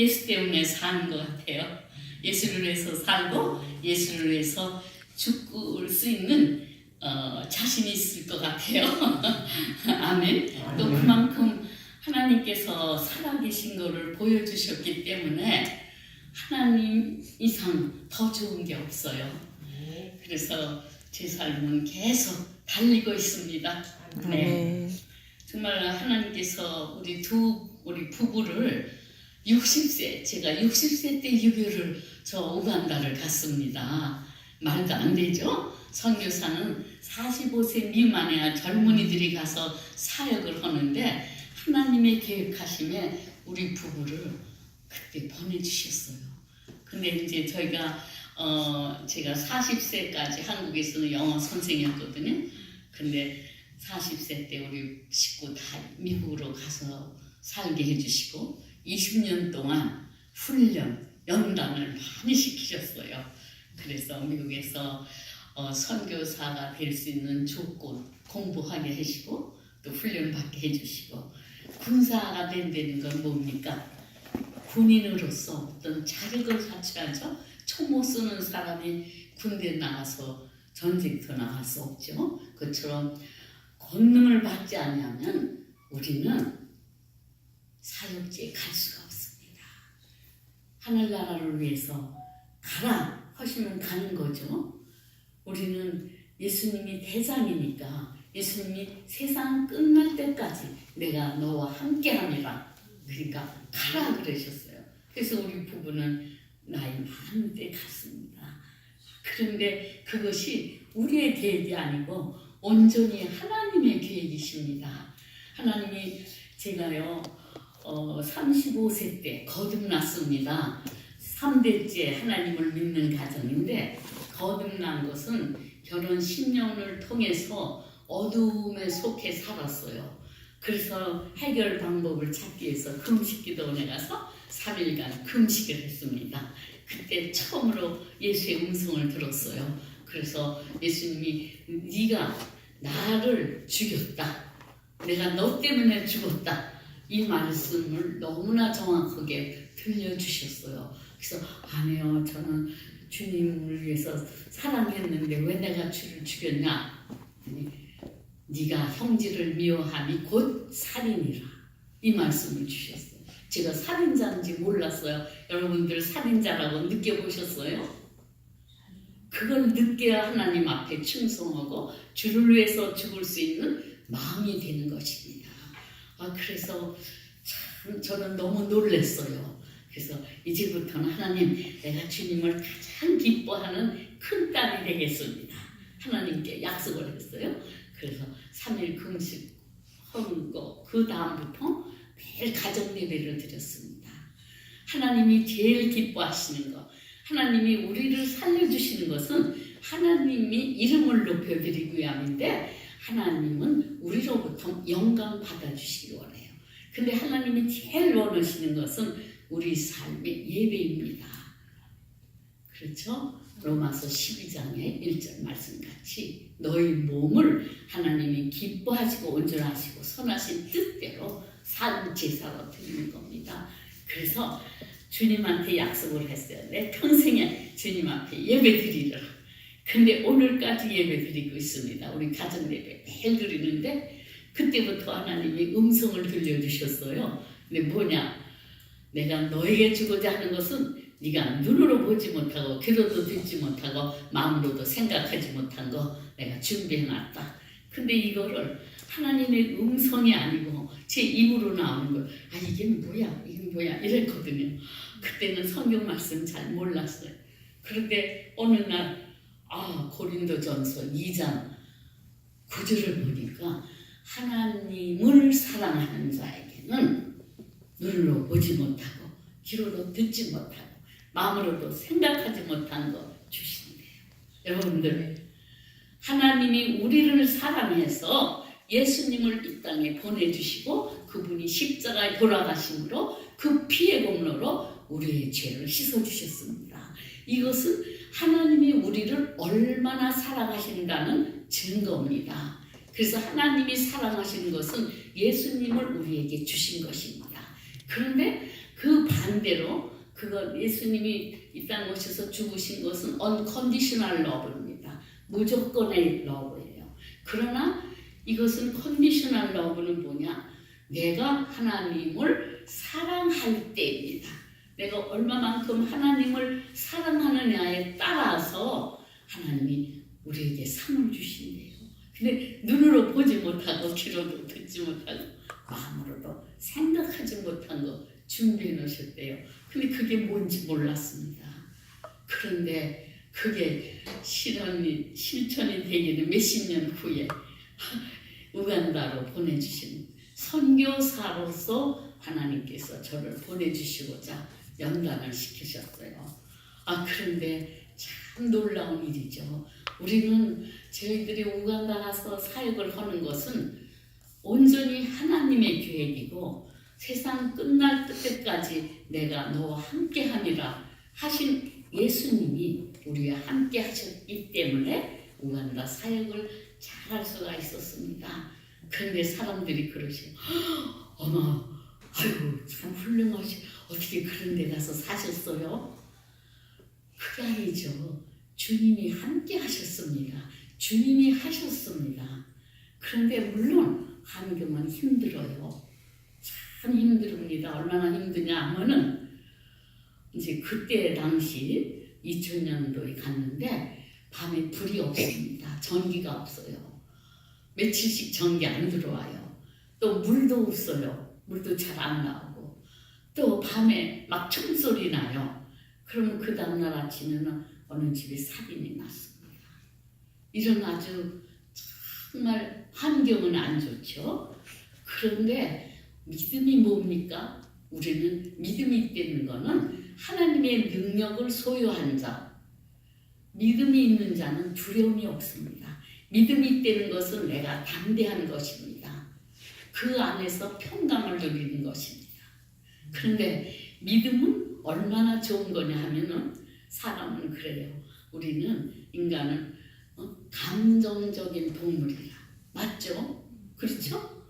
예수 때문에 사는 것 같아요. 예수를 위해서 살고 예수를 위해서 죽을 수 있는 자신이 있을 것 같아요. 아멘. 또 그만큼 하나님께서 살아계신 것을 보여주셨기 때문에 하나님 이상 더 좋은 게 없어요. 그래서 제 삶은 계속 달리고 있습니다. 네. 정말 하나님께서 우리 부부를 60세, 제가 60세 때 유교를 우간다를 갔습니다. 말도 안 되죠? 선교사는 45세 미만의 젊은이들이 가서 사역을 하는데 하나님의 계획하심에 우리 부부를 그때 보내주셨어요. 근데 이제 제가 40세까지 한국에서는 영어 선생이었거든요. 근데 40세 때 우리 식구 다 미국으로 가서 살게 해주시고 20년 동안 훈련, 연단을 많이 시키셨어요. 그래서 미국에서 선교사가 될 수 있는 조건 공부하게 해주시고 또 훈련받게 해주시고 군사가 된다는 건 뭡니까? 군인으로서 어떤 자격을 갖춰야죠. 총 못 쏘는 사람이 군대 나가서 전쟁터 나갈 수 없죠. 그처럼 권능을 받지 않으면 우리는 사역지에 갈 수가 없습니다. 하늘나라를 위해서 가라 하시면 가는 거죠. 우리는 예수님이 대장이니까 예수님이 세상 끝날 때까지 내가 너와 함께함이라 그러니까 가라 그러셨어요. 그래서 우리 부부는 나이 많은 때 갔습니다. 그런데 그것이 우리의 계획이 아니고 온전히 하나님의 계획이십니다. 하나님이 제가요 35세 때 거듭났습니다. 3대째 하나님을 믿는 가정인데 거듭난 것은 결혼 10년을 통해서 어두움에 속해 살았어요. 그래서 해결 방법을 찾기 위해서 금식기도원에 가서 3일간 금식을 했습니다. 그때 처음으로 예수의 음성을 들었어요. 그래서 예수님이 네가 나를 죽였다. 내가 너 때문에 죽었다. 이 말씀을 너무나 정확하게 들려주셨어요. 그래서 아니요, 저는 주님을 위해서 사랑했는데 왜 내가 주를 죽였냐? 네가 형제를 미워함이 곧 살인이라. 이 말씀을 주셨어요. 제가 살인자인지 몰랐어요. 여러분들 살인자라고 느껴보셨어요? 그걸 느껴야 하나님 앞에 충성하고 주를 위해서 죽을 수 있는 마음이 되는 것입니다. 그래서 참 저는 너무 놀랐어요. 그래서 이제부터는 하나님, 내가 주님을 가장 기뻐하는 큰 딸이 되겠습니다. 하나님께 약속을 했어요. 그래서 3일 금식 하는 거, 그 다음부터 매일 가정 예배를 드렸습니다. 하나님이 제일 기뻐하시는 거, 하나님이 우리를 살려주시는 것은 하나님이 이름을 높여드리기 위함인데 하나님은 우리로부터 영광 받아주시기 원해요. 근데 하나님이 제일 원하시는 것은 우리 삶의 예배입니다. 그렇죠? 로마서 12장의 1절 말씀같이 너희 몸을 하나님이 기뻐하시고 온전하시고 선하신 뜻대로 산 제사로 드리는 겁니다. 그래서 주님한테 약속을 했어요. 내 평생에 주님 앞에 예배 드리라. 근데 오늘까지 예배 드리고 있습니다. 우리 가정 예배 매일 드리는데 그때부터 하나님이 음성을 들려주셨어요. 근데 뭐냐? 내가 너에게 주고자 하는 것은 네가 눈으로 보지 못하고 귀로도 듣지 못하고 마음으로도 생각하지 못한 거 내가 준비해놨다. 근데 이거를 하나님의 음성이 아니고 제 입으로 나오는 걸 이게 뭐야 이게 뭐야 이랬거든요. 그때는 성경 말씀 잘 몰랐어요. 그런데 어느 날 고린도전서 2장 9절을 보니까 하나님을 사랑하는 자에게는 눈으로 보지 못하고 귀로도 듣지 못하고 마음으로도 생각하지 못한 거 주신대요. 여러분들, 하나님이 우리를 사랑해서 예수님을 이 땅에 보내주시고 그분이 십자가에 돌아가심으로 그 피의 공로로 우리의 죄를 씻어주셨습니다. 이것은 하나님이 우리를 얼마나 사랑하신다는 증거입니다. 그래서 하나님이 사랑하시는 것은 예수님을 우리에게 주신 것입니다. 그런데 그 반대로 그건 예수님이 이 땅에 오셔서 죽으신 것은 unconditional love입니다. 무조건의 러브예요. 그러나 이것은 conditional love는 뭐냐? 내가 하나님을 사랑할 때입니다. 내가 얼마만큼 하나님을 사랑하느냐에 따라서 하나님이 우리에게 상을 주신대요. 근데 눈으로 보지 못하고 귀로도 듣지 못하고 마음으로도 생각하지 못한 거 준비해 놓으셨대요. 근데 그게 뭔지 몰랐습니다. 그런데 그게 실천이 되기는 몇십 년 후에 우간다로 보내주신 선교사로서 하나님께서 저를 보내주시고자 연단을 시키셨어요. 그런데 참 놀라운 일이죠. 우리는 저희들이 우간다 가서 사역을 하는 것은 온전히 하나님의 계획이고 세상 끝날 때까지 내가 너와 함께하니라 하신 예수님이 우리와 함께 하셨기 때문에 우간다 사역을 잘할 수가 있었습니다. 그런데 사람들이 그러시고 어머 아이고 참 훌륭하시 어떻게 그런 데 가서 사셨어요? 그게 아니죠. 주님이 함께 하셨습니다. 주님이 하셨습니다. 그런데 물론 환경은 힘들어요. 참 힘듭니다. 얼마나 힘드냐 하면은 이제 그때 당시 2000년도에 갔는데 밤에 불이 없습니다. 전기가 없어요. 며칠씩 전기 안 들어와요. 또 물도 없어요. 물도 잘 안 나오고 또 밤에 막 총소리 나요. 그러면 그 다음날 아침에는 어느 집에 살인이 났습니다. 이런 아주 정말 환경은 안 좋죠. 그런데 믿음이 뭡니까? 우리는 믿음이 있다는 거는 하나님의 능력을 소유한 자, 믿음이 있는 자는 두려움이 없습니다. 믿음이 있다는 것은 내가 담대한 것입니다. 그 안에서 평강을 누리는 것입니다. 그런데 믿음은 얼마나 좋은 거냐 하면은 사람은 그래요. 우리는 인간은 감정적인 동물이야. 맞죠? 그렇죠?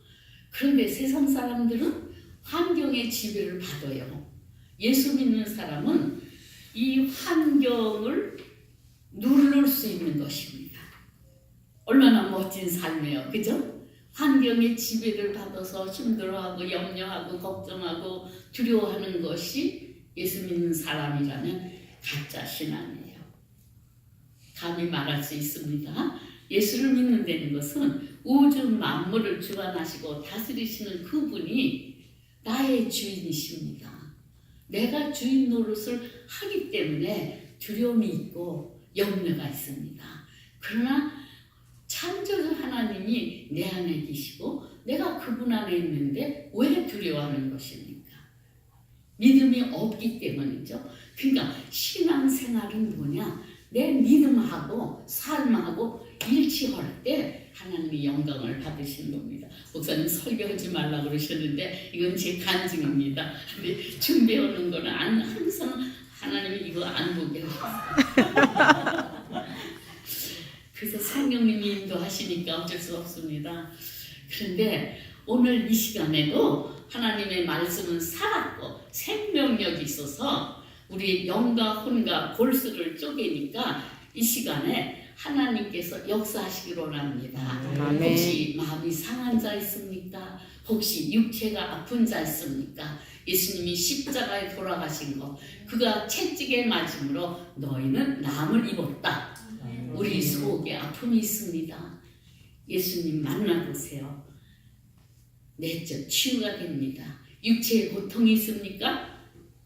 그런데 세상 사람들은 환경의 지배를 받아요. 예수 믿는 사람은 이 환경을 누를 수 있는 것입니다. 얼마나 멋진 삶이에요. 그죠? 환경의 지배를 받아서 힘들어하고 염려하고 걱정하고 두려워하는 것이 예수 믿는 사람이라면 가짜 신앙이에요. 감히 말할 수 있습니다. 예수를 믿는다는 것은 우주 만물을 주관하시고 다스리시는 그분이 나의 주인이십니다. 내가 주인 노릇을 하기 때문에 두려움이 있고 염려가 있습니다. 그러나 창조주 하나님이 내 안에 계시고 내가 그분 안에 있는데 왜 두려워하는 것입니까? 믿음이 없기 때문이죠. 그러니까 신앙생활은 뭐냐? 내 믿음하고 삶하고 일치할 때 하나님이 영광을 받으시는 겁니다. 목사님 설교하지 말라고 그러셨는데 이건 제 간증입니다. 근데 준비해오는 거는 항상 하나님이 이거 안 보게 하셨어요. 그래서 성령님이 인도하시니까 어쩔 수 없습니다. 그런데 오늘 이 시간에도 하나님의 말씀은 살았고 생명력이 있어서 우리 영과 혼과 골수를 쪼개니까 이 시간에 하나님께서 역사하시기를 원합니다. 혹시 마음이 상한 자 있습니까? 혹시 육체가 아픈 자 있습니까? 예수님이 십자가에 돌아가신 것, 그가 채찍에 맞음으로 너희는 남을 입었다. 우리 속에 아픔이 있습니다. 예수님 만나보세요. 내적 치유가 됩니다. 육체에 고통이 있습니까?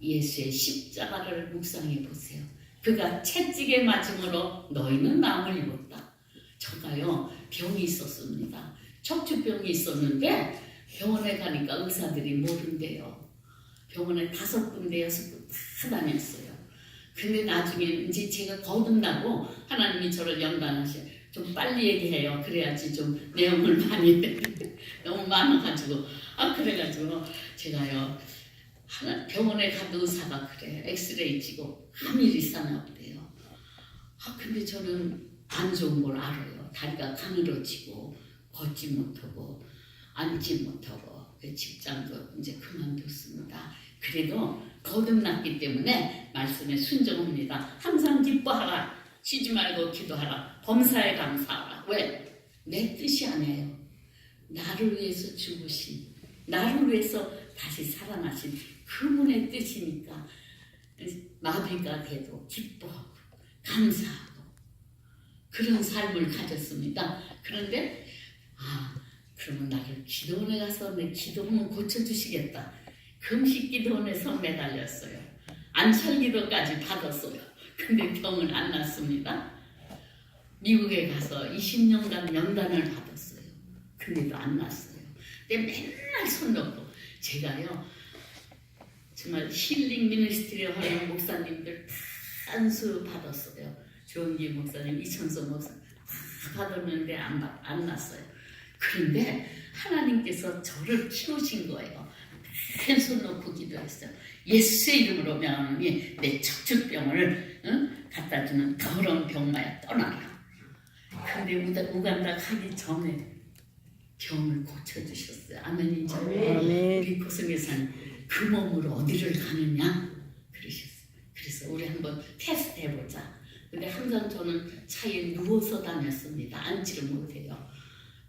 예수의 십자가를 묵상해 보세요. 그가 채찍에 맞음으로 너희는 남을 입었다. 저가요 병이 있었습니다. 척추병이 있었는데 병원에 가니까 의사들이 모른대요. 병원에 5군데 6군데 다 다녔어요. 근데 나중에 이제 제가 거듭나고 하나님이 저를 연단하셔. 좀 빨리 얘기해요. 그래야지 좀 내용을 많이 너무 많아가지고 그래가지고 제가요 병원에 가도 의사가 그래. 엑스레이 찍고 아무 일 이상 없대요. 근데 저는 안 좋은 걸 알아요. 다리가 가늘어지고 걷지 못하고 앉지 못하고 직장도 이제 그만뒀습니다. 그래도 거듭났기 때문에 말씀에 순종합니다. 항상 기뻐하라. 쉬지 말고 기도하라. 범사에 감사하라. 왜? 내 뜻이 아니에요. 나를 위해서 죽으신, 나를 위해서 다시 살아나신 그분의 뜻이니까 마비가 돼도 기뻐하고 감사하고 그런 삶을 가졌습니다. 그런데 그러면 나를 기도원에 가서 내 기도하면 고쳐주시겠다. 금식 기도원에서 매달렸어요. 안철 기도까지 받았어요. 근데 병은 안 났습니다. 미국에 가서 20년간 연단을 받았어요. 근데도 안 났어요. 근데 맨날 손 놓고 제가요 정말 힐링 미니스트리 하는 목사님들 다 안수 받았어요. 조은기 목사님, 이천서 목사님 다 받았는데 안 났어요. 그런데 하나님께서 저를 키우신 거예요. 손 놓고 기도했어요. 예수의 이름으로 명하노니 내 척추병을 갖다 주는 더러운 병마야 떠나라. 근데 우간다 가기 전에 병을 고쳐주셨어요. 아멘이죠. 아멘. 우리 고승교사님 그 몸으로 어디를 가느냐 그러셨어요. 그래서 우리 한번 테스트 해보자. 근데 항상 저는 차에 누워서 다녔습니다. 앉지를 못해요.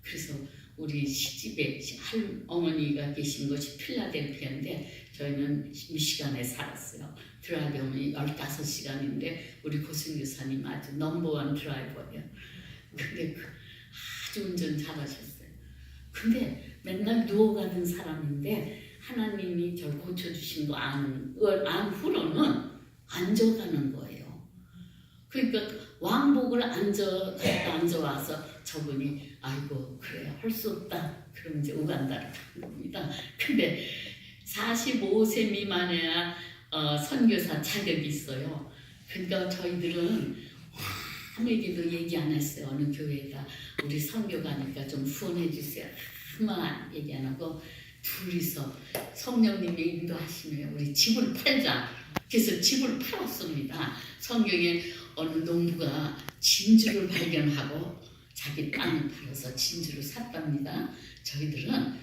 그래서 우리 시집에 할어머니가 계신 곳이 필라델피아인데 저희는 미시간에 살았어요. 드라이브하면 15시간인데 우리 고승교사님 아주 넘버원 드라이버예요. 근데 아주 운전 잘하셨어요. 근데 맨날 누워가는 사람인데 하나님이 저 고쳐주신 거 안 후로는 앉아가는 거예요. 그러니까 왕복을 앉아와서 저분이 아이고 그래 할 수 없다. 그럼 이제 우간다를 간 겁니다. 근데 45세 미만에야 선교사 자격이 있어요. 그러니까 저희들은 아무에게도 얘기 안 했어요. 어느 교회에다 우리 선교 가니까 좀 후원해 주세요. 아무 얘기 안 하고 둘이서 성령님이 인도하시면 우리 집을 팔자. 그래서 집을 팔았습니다. 성경에 어느 농부가 진주를 발견하고 자기 땅을 팔아서 진주를 샀답니다. 저희들은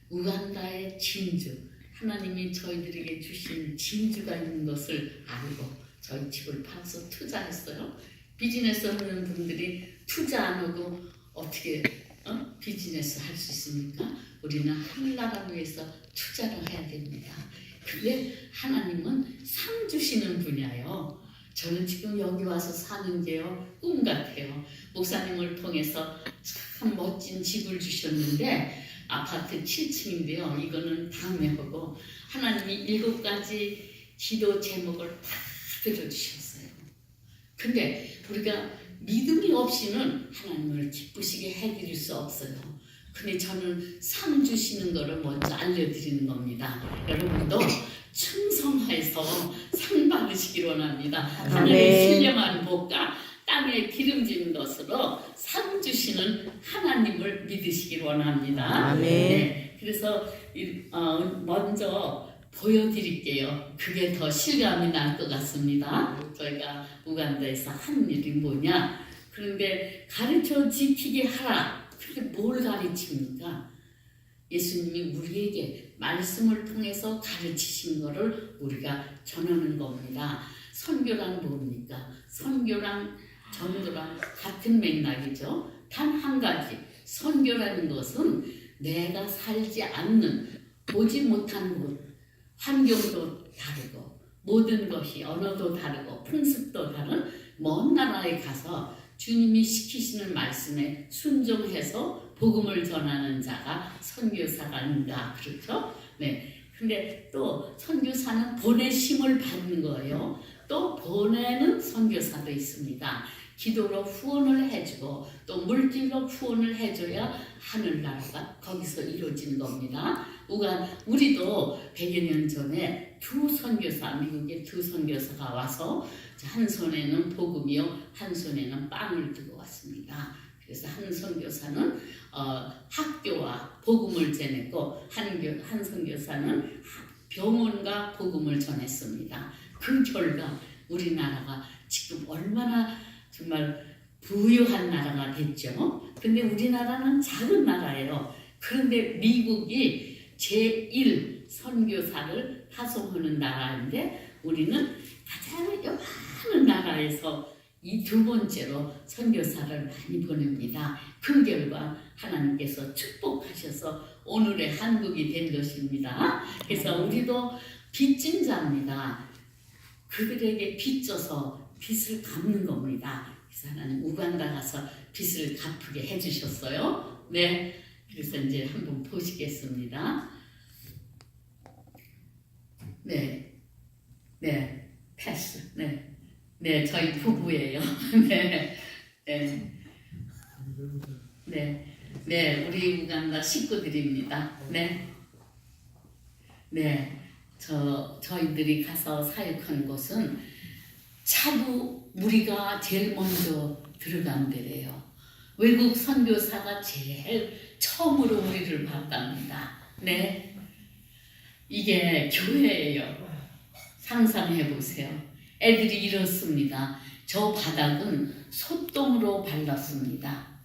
우간다의 진주, 하나님이 저희들에게 주신 진주가 있는 것을 알고 저희 집을 팔아서 투자했어요. 비즈니스 하는 분들이 투자 안 하고 어떻게 비즈니스 할 수 있습니까? 우리는 하늘나라 위해서 투자를 해야 됩니다. 근데 하나님은 상 주시는 분이에요. 저는 지금 여기 와서 사는 게요 꿈 같아요. 목사님을 통해서 참 멋진 집을 주셨는데 아파트 7층인데요. 이거는 다음에 하고 하나님이 7가지 기도 제목을 다 들어주셨어요. 근데 우리가 믿음이 없이는 하나님을 기쁘시게 해드릴 수 없어요. 근데 저는 상 주시는 거를 먼저 알려드리는 겁니다. 여러분도 충성해서 상 받으시길 원합니다. 하늘의 신령한 복과 땅에 기름진 것으로 상 주시는 하나님을 믿으시길 원합니다. 아멘. 네, 그래서 먼저 보여드릴게요. 그게 더 실감이 날 것 같습니다. 저희가 우간다에서 한 일이 뭐냐? 그런데 가르쳐 지키게 하라. 그게 뭘 가르칩니까? 예수님이 우리에게 말씀을 통해서 가르치신 것을 우리가 전하는 겁니다. 선교란 뭡니까? 선교랑 전도랑 같은 맥락이죠. 단 한 가지, 선교라는 것은 내가 살지 않는, 보지 못한 곳, 환경도 다르고 모든 것이 언어도 다르고 풍습도 다른 먼 나라에 가서 주님이 시키시는 말씀에 순종해서 복음을 전하는 자가 선교사가 아닌가, 그렇죠? 네. 근데 또 선교사는 보내심을 받는 거예요. 또 보내는 선교사도 있습니다. 기도로 후원을 해주고 또 물질로 후원을 해줘야 하늘나라가 거기서 이루어지는 겁니다. 우리도 100여 년 전에 두 선교사, 미국의 두 선교사가 와서 한 손에는 복음이요, 한 손에는 빵을 들고 왔습니다. 그래서 한 선교사는 학교와 복음을 전했고 한 선교사는 병원과 복음을 전했습니다. 그 결과 우리나라가 지금 얼마나 정말 부유한 나라가 됐죠. 근데 우리나라는 작은 나라예요. 그런데 미국이 제1 선교사를 파송하는 나라인데 우리는 가장 요만한 나라에서 이 두 번째로 선교사를 많이 보냅니다. 그 결과 하나님께서 축복하셔서 오늘의 한국이 된 것입니다. 그래서 우리도 빚진 자입니다. 그들에게 빚져서 빚을 갚는 겁니다. 그래서 하나님 우간다 가서 빚을 갚게 해주셨어요. 네, 그래서 이제 한번 보시겠습니다. 네, 네, 패스. 네, 네, 저희 부부예요. 네, 네, 네, 네, 우리 우간다 식구들입니다. 네, 네, 저희들이 가서 사역한 곳은 차도 우리가 제일 먼저 들어간 데래요. 외국 선교사가 제일 처음으로 우리를 봤답니다. 네, 이게 교회예요. 상상해 보세요. 애들이 이렇습니다. 저 바닥은 소똥으로 발랐습니다.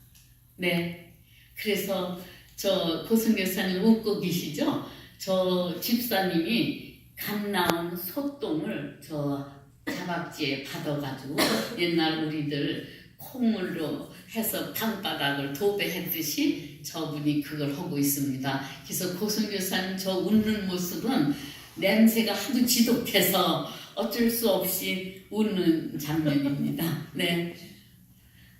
네, 그래서 저 고승교사님 웃고 계시죠? 저 집사님이 갓 나온 소똥을 저 자박지에 받아가지고 옛날 우리들 콩물로 해서 방바닥을 도배했듯이 저분이 그걸 하고 있습니다. 그래서 고승교사님 저 웃는 모습은 냄새가 하도 지독해서 어쩔 수 없이 웃는 장면입니다. 네,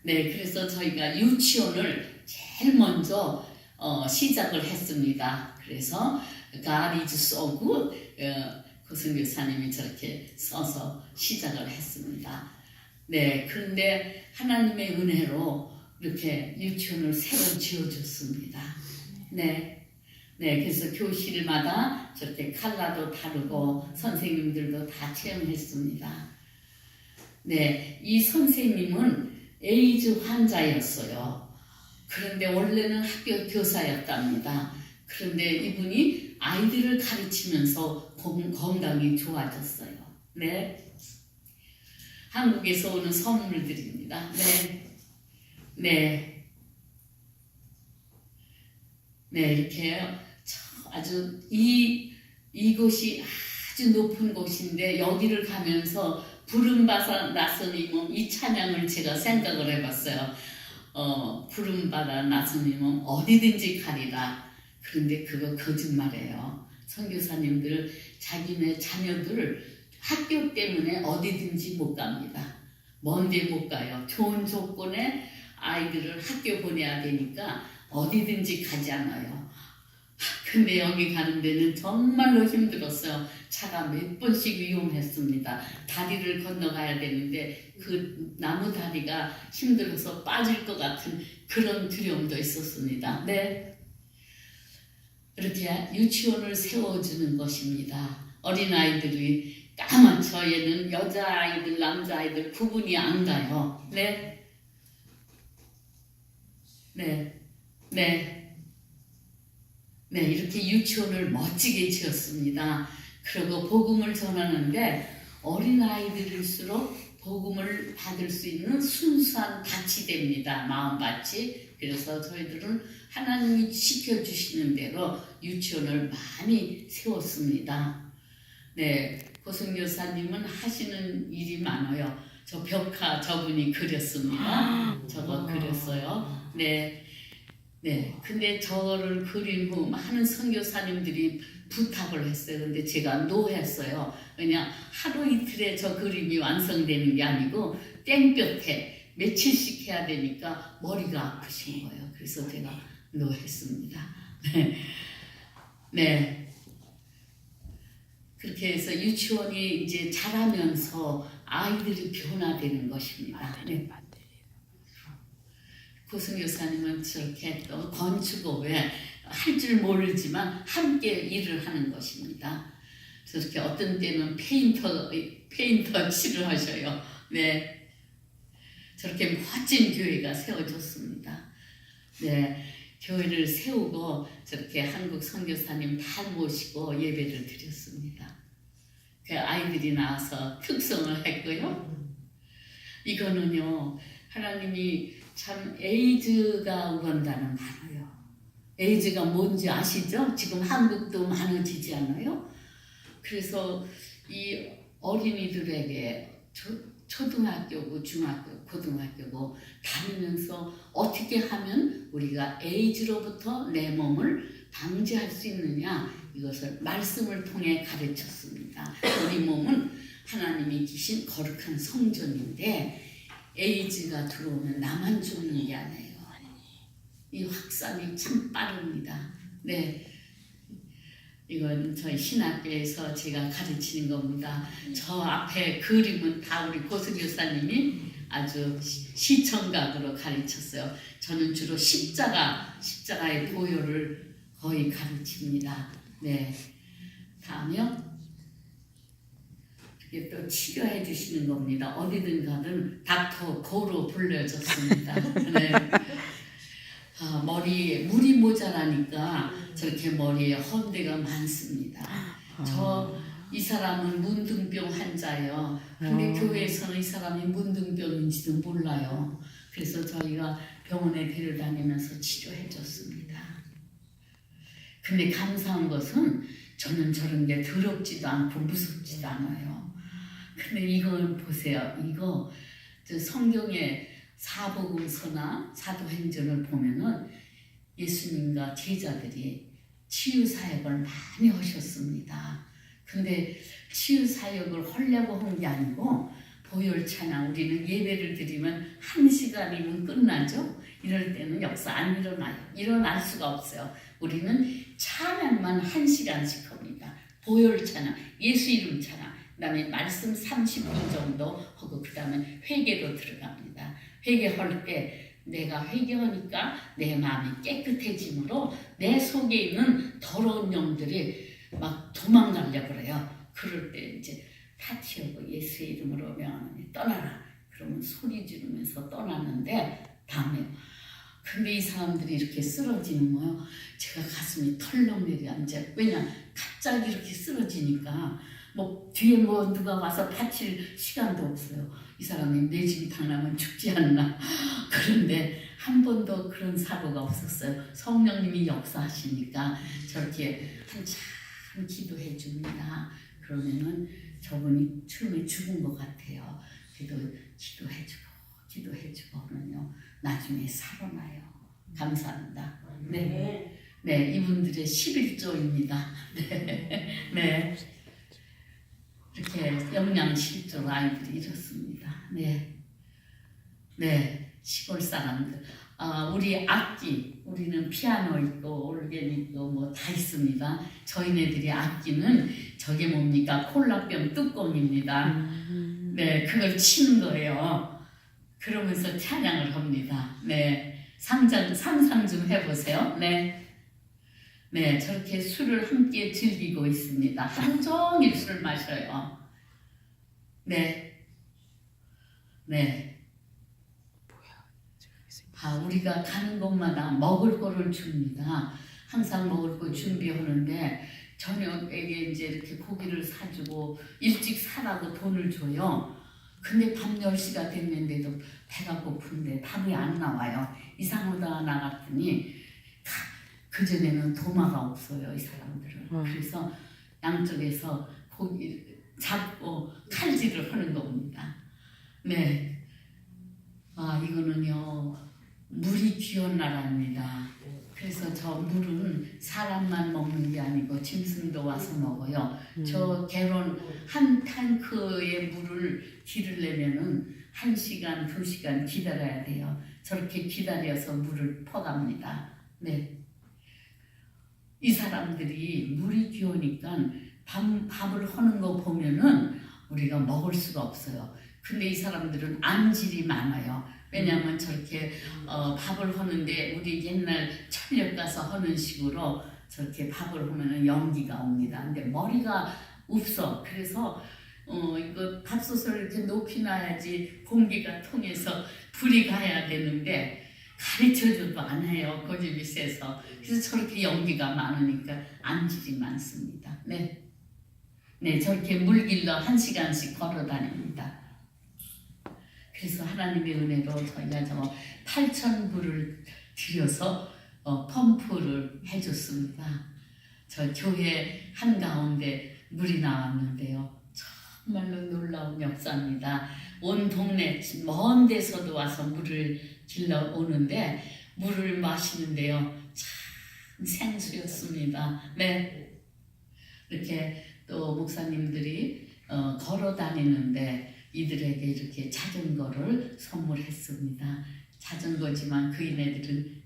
네, 그래서 저희가 유치원을 제일 먼저 시작을 했습니다. 그래서 God is so good. 고승교사님이 저렇게 써서 시작을 했습니다. 네, 그런데 하나님의 은혜로 이렇게 유치원을 새로 지어줬습니다. 네, 네, 그래서 교실마다 저렇게 컬러도 다르고 선생님들도 다 체험했습니다. 네, 이 선생님은 에이즈 환자였어요. 그런데 원래는 학교 교사였답니다. 그런데 이분이 아이들을 가르치면서 건강이 좋아졌어요. 네, 한국에서 오는 선물들입니다. 네, 네, 네, 이렇게 아주 이곳이 아주 높은 곳인데 여기를 가면서 부름받아 나서님은 이 찬양을 제가 생각을 해봤어요. 부름받아 나서님은 어디든지 가리라. 그런데 그거 거짓말이에요. 선교사님들 자기네 자녀들 학교 때문에 어디든지 못 갑니다. 먼데 못 가요. 좋은 조건에 아이들을 학교 보내야 되니까 어디든지 가잖아요. 근데 여기 가는 데는 정말로 힘들었어요. 차가 몇 번씩 위험했습니다. 다리를 건너가야 되는데 그 나무 다리가 힘들어서 빠질 것 같은 그런 두려움도 있었습니다. 네, 이렇게 유치원을 세워주는 것입니다. 어린아이들이 까맣죠. 얘는 여자아이들, 남자아이들 구분이 안 가요. 네, 네, 네. 네, 이렇게 유치원을 멋지게 지었습니다. 그리고 복음을 전하는데 어린아이들일수록 복음을 받을 수 있는 순수한 밭이 됩니다. 마음밭이. 그래서 저희들은 하나님이 시켜주시는 대로 유치원을 많이 세웠습니다. 네, 고승교사님은 하시는 일이 많아요. 저 벽화 저분이 그렸습니다. 저거 그렸어요. 네. 네, 근데 저를 그린 후 많은 선교사님들이 부탁을 했어요. 근데 제가 노했어요. 왜냐, 하루 이틀에 저 그림이 완성되는 게 아니고 땡볕에 며칠씩 해야 되니까 머리가 아프신 거예요. 그래서 제가 노했습니다. 네, 네. 그렇게 해서 유치원이 이제 자라면서 아이들이 변화되는 것입니다. 네. 고승교사님은 저렇게 또 건축업에 할 줄 모르지만 함께 일을 하는 것입니다. 저렇게 어떤 때는 페인터 칠을 하셔요. 네, 저렇게 멋진 교회가 세워졌습니다. 네, 교회를 세우고 저렇게 한국 선교사님 다 모시고 예배를 드렸습니다. 그 아이들이 나와서 특성을 했고요. 이거는요, 하나님이 참 에이즈가 오간다는 말이에요. 에이즈가 뭔지 아시죠? 지금 한국도 많아지지 않아요? 그래서 이 어린이들에게 초등학교고 중학교, 고등학교고 다니면서 어떻게 하면 우리가 에이즈로부터 내 몸을 방지할 수 있느냐, 이것을 말씀을 통해 가르쳤습니다. 우리 몸은 하나님이 주신 거룩한 성전인데 에이즈가 들어오면 나만 죽는 게 아니에요. 이 확산이 참 빠릅니다. 네, 이건 저희 신학교에서 제가 가르치는 겁니다. 저 앞에 그림은 다 우리 고수 교사님이 아주 시청각으로 가르쳤어요. 저는 주로 십자가의 보혈을 거의 가르칩니다. 네, 다음이요. 이게 또 치료해 주시는 겁니다. 어디든 가든 닥터 고로 불려졌습니다. 네. 머리에 물이 모자라니까 저렇게 머리에 헌대가 많습니다. 이 사람은 문둥병 환자예요. 근데 교회에서는 이 사람이 문둥병인지도 몰라요. 그래서 저희가 병원에 데려다니면서 치료해 줬습니다. 근데 감사한 것은 저는 저런 게 더럽지도 않고 무섭지도 않아요. 근데 이건 보세요. 이거 성경에 사복음서나 사도행전을 보면은 예수님과 제자들이 치유 사역을 많이 하셨습니다. 근데 치유 사역을 하려고 한 게 아니고 보혈 찬양, 우리는 예배를 드리면 1시간이면 끝나죠. 이럴 때는 역사 안 일어나요. 일어날 수가 없어요. 우리는 찬양만 1시간씩 합니다. 보혈 찬양, 예수 이름 찬양, 그 다음에 말씀 30분 정도 하고 그 다음에 회개로 들어갑니다. 회개할 때 내가 회개하니까 내 마음이 깨끗해지므로 내 속에 있는 더러운 영들이 막 도망가려고 그래요. 그럴 때 이제 파티하고 예수의 이름으로 명하노니 떠나라. 그러면 소리 지르면서 떠나는데 다음에 근데 이 사람들이 이렇게 쓰러지는 거예요. 제가 가슴이 털렁내리 앉아요. 왜냐 갑자기 이렇게 쓰러지니까 뭐 뒤에 뭐 누가 와서 파칠 시간도 없어요. 이 사람이 내 집 당하면 죽지 않나. 그런데 한 번도 그런 사고가 없었어요. 성령님이 역사하시니까 저렇게 한참 기도해 줍니다. 그러면은 저분이 처음에 죽은 것 같아요. 그래도 기도해주고 하면요 나중에 살아나요. 감사합니다. 네, 네, 이분들의 11조입니다. 네, 네. 이렇게 영양실조 아이들이 이렇습니다. 네, 네, 시골 사람들. 우리 악기, 우리는 피아노 있고 올겐 있고 뭐 다 있습니다. 저희네들이 악기는 저게 뭡니까? 콜라병 뚜껑입니다. 네, 그걸 치는 거예요. 그러면서 찬양을 합니다. 네, 상상 좀 해보세요. 네, 네, 저렇게 술을 함께 즐기고 있습니다. 하루 종일 술 마셔요. 네, 네. 우리가 가는 곳마다 먹을 거를 줍니다. 항상 먹을 거 준비하는데 저녁에 이제 이렇게 고기를 사주고 일찍 사라고 돈을 줘요. 근데 밤 10시가 됐는데도 배가 고픈데 밥이 안 나와요. 이상하다 나갔더니 그전에는 도마가 없어요. 이 사람들은. 그래서 양쪽에서 고기 잡고 칼질을 하는 겁니다. 네. 이거는요. 물이 귀한 나라입니다. 그래서 저 물은 사람만 먹는 게 아니고 짐승도 와서 먹어요. 저 개론 한 탱크의 물을 기르려면은 1시간, 2시간 기다려야 돼요. 저렇게 기다려서 물을 퍼갑니다. 네. 이 사람들이 물이 귀하니까 밥을 하는 거 보면은 우리가 먹을 수가 없어요. 근데 이 사람들은 안질이 많아요. 왜냐하면 저렇게 밥을 하는데 우리 옛날 철력 가서 하는 식으로 저렇게 밥을 하면은 연기가 옵니다. 근데 머리가 없어. 그래서 이거 밥솥을 이렇게 높이 놔야지 공기가 통해서 불이 가야 되는데 가르쳐줘도 안 해요. 고집이 세서. 그래서 저렇게 연기가 많으니까 안질이 많습니다. 네, 네, 저렇게 물길로 1시간씩 걸어 다닙니다. 그래서 하나님의 은혜로 저희가 8,000불을 들여서 펌프를 해줬습니다. 저 교회 한가운데 물이 나왔는데요. 정말로 놀라운 역사입니다. 온 동네 먼 데서도 와서 물을 길러 오는데 물을 마시는데요. 참 생수였습니다. 네, 이렇게 또 목사님들이 걸어 다니는데 이들에게 이렇게 자전거를 선물했습니다. 자전거지만 그이네들은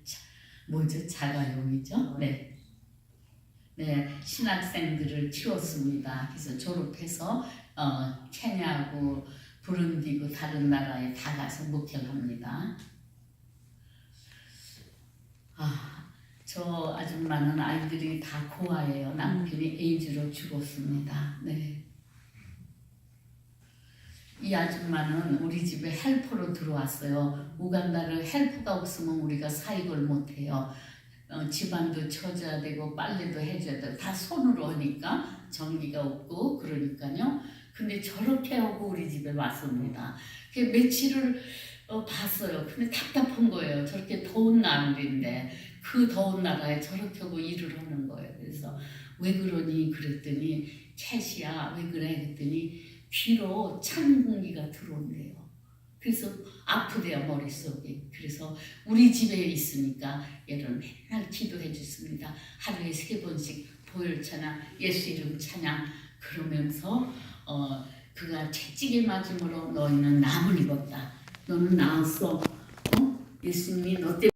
뭐죠? 자가용이죠? 네. 네, 신학생들을 키웠습니다. 그래서 졸업해서 케냐하고 부룬디고 다른 나라에 다 가서 목회를 합니다. 저 아줌마는 아이들이 다 고아예요. 남편이 에이즈로 죽었습니다. 네. 이 아줌마는 우리 집에 헬퍼로 들어왔어요. 우간다를 헬퍼가 없으면 우리가 사익을 못해요. 집안도 쳐줘야 되고 빨래도 해줘야 되고 다 손으로 하니까 전기가 없고 그러니까요. 근데 저렇게 하고 우리 집에 왔습니다. 며칠을 봤어요. 근데 답답한 거예요. 저렇게 더운 날인데 그 더운 나라에 저렇게 하고 일을 하는 거예요. 그래서 왜 그러니 그랬더니 캐시야 왜 그래 그랬더니 귀로 찬 공기가 들어온대요. 그래서 아프대요 머릿속이. 그래서 우리 집에 있으니까 얘를 맨날 기도해 주습니다. 하루에 3번씩 보혈 찬양, 예수 이름 찬양 그러면서 그가 채찍에 맞음으로 너희는 남을 입었다. 너는 나았어. 예수님이 너 때문에